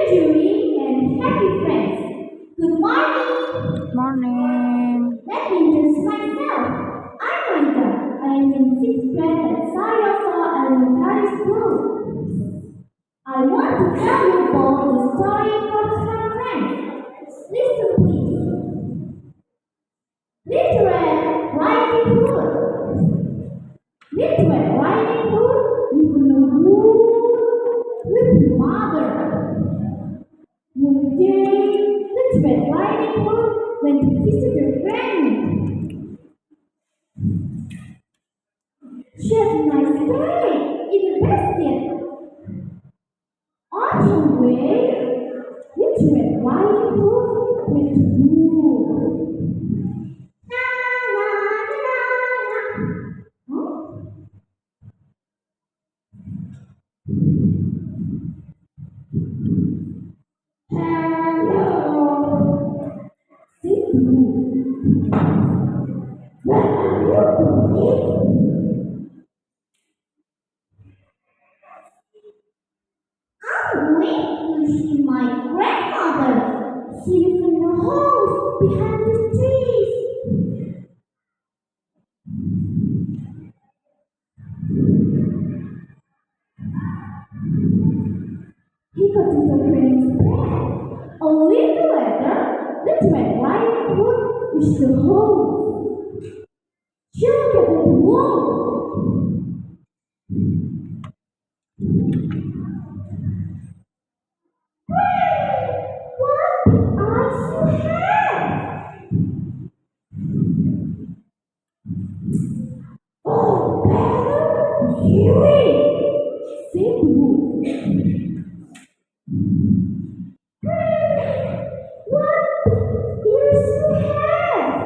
dear and happy friends. Good morning. Morning. Let me introduce myself. I'm Monica. I am in 6th grade at Sarasa Elementary School. I want to tell you about the story of my friends. Listen please. Little Red Riding Hood. Little Red Riding Hood lives in a wood with his mother. One day, Little Red Riding Hood went to visit her granny. She had a nice day in the basket. On her way, Little Red Riding Hood went to move. Na, na, na, na. Huh? Hello. Sit down. What are you doing? I'm going to see my grandmother. She lives in the house behind the trees. He got into Granny's bed. A little later, Little Red Riding Hood reached the house. She looked at the wall. What big eyes you have! Oh, better Huey, said the wolf. What big ears you have!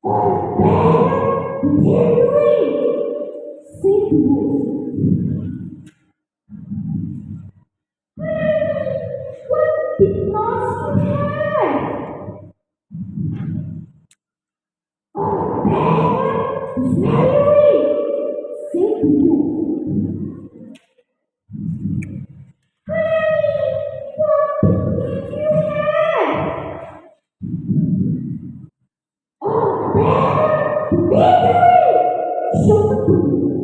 Oh, better Huey, said the wolf. What big nose you have! Oh, better Huey, said the wolf. What big teeth you have! Oh, better Huey, shouted the wolf.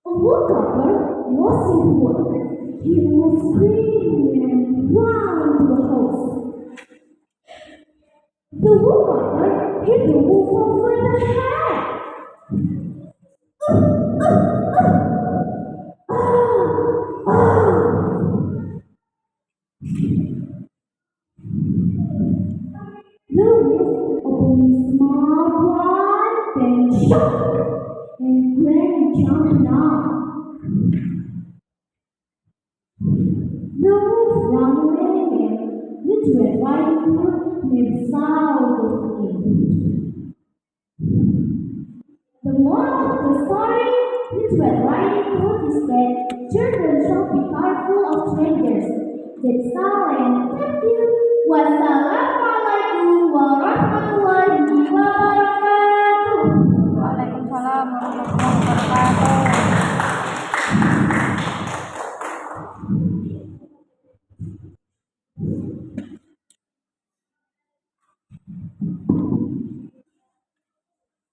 A woodcutter was in work. He was screaming round the house. The woodcutter hit the wolf over the head. Ah! Ah! The wolf opened his mouth wide, then shot, and Granny jumped down. The wolf ran away, and Little Red Riding Hood made a sound of him. The moral of the story, Little Red Riding Hood is that children should be careful of strangers. That's all, and thank you. Wassalamualaikum warahmatullahi wabarakatuh. Waalaikumsalam warahmatullahi wabarakatuh.